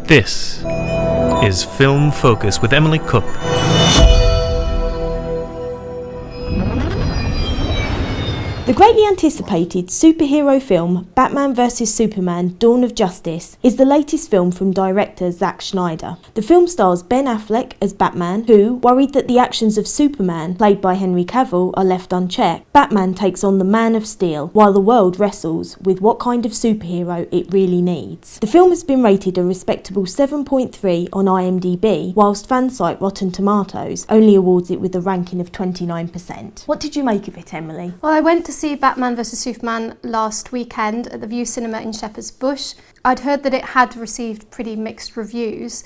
This is Film Focus with Emily Cook. The greatly anticipated superhero film Batman vs Superman: Dawn of Justice is the latest film from director Zack Snyder. The film stars Ben Affleck as Batman, who, worried that the actions of Superman, played by Henry Cavill, are left unchecked. Batman takes on the Man of Steel, while the world wrestles with what kind of superhero it really needs. The film has been rated a respectable 7.3 on IMDb, whilst fan site Rotten Tomatoes only awards it with a ranking of 29%. What did you make of it, Emily? Well, I went to see Batman vs Superman last weekend at the View Cinema in Shepherd's Bush. I'd heard that it had received pretty mixed reviews,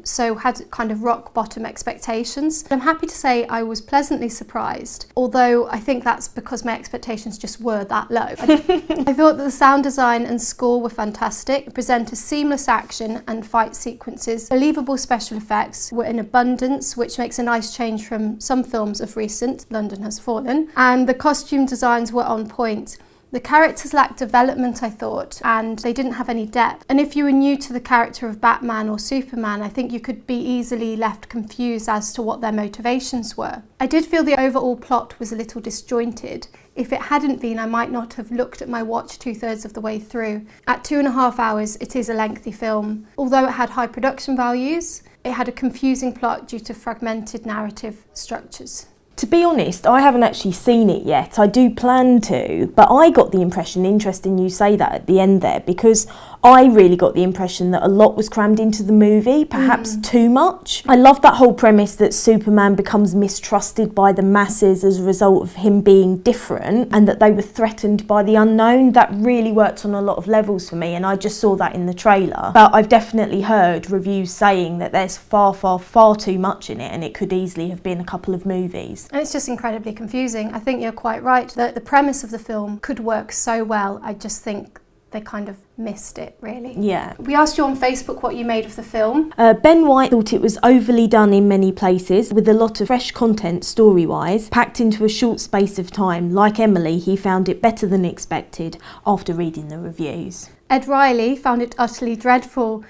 so had kind of rock bottom expectations. I'm happy to say I was pleasantly surprised, although I think that's because my expectations just were that low. I thought that the sound design and score were fantastic. It presented seamless action and fight sequences. Believable special effects were in abundance, which makes a nice change from some films of recent, London Has Fallen, and the costume designs were on point. The characters lacked development, I thought, and they didn't have any depth. And if you were new to the character of Batman or Superman, I think you could be easily left confused as to what their motivations were. I did feel the overall plot was a little disjointed. If it hadn't been, I might not have looked at my watch 2/3 of the way through. At 2.5 hours, it is a lengthy film. Although it had high production values, it had a confusing plot due to fragmented narrative structures. To be honest, I haven't actually seen it yet. I do plan to, but I got the impression, interesting you say that at the end there, because I really got the impression that a lot was crammed into the movie, perhaps too much. I love that whole premise that Superman becomes mistrusted by the masses as a result of him being different, and that they were threatened by the unknown. That really worked on a lot of levels for me, and I just saw that in the trailer. But I've definitely heard reviews saying that there's far too much in it, and it could easily have been a couple of movies. And it's just incredibly confusing. I think you're quite right that the premise of the film could work so well. I just think they kind of missed it, really. Yeah. We asked you on Facebook what you made of the film. Ben White thought it was overly done in many places, with a lot of fresh content story-wise, packed into a short space of time. Like Emily, he found it better than expected after reading the reviews. Ed Riley found it utterly dreadful,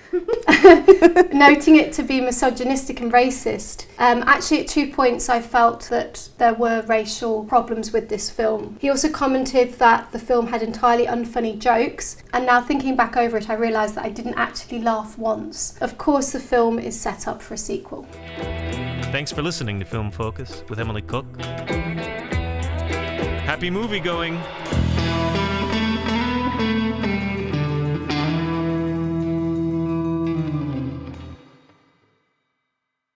noting it to be misogynistic and racist. Actually, at 2 points, I felt that there were racial problems with this film. He also commented that the film had entirely unfunny jokes, and now thinking back over it, I realised that I didn't actually laugh once. Of course, the film is set up for a sequel. Thanks for listening to Film Focus with Emily Cook. Happy movie going!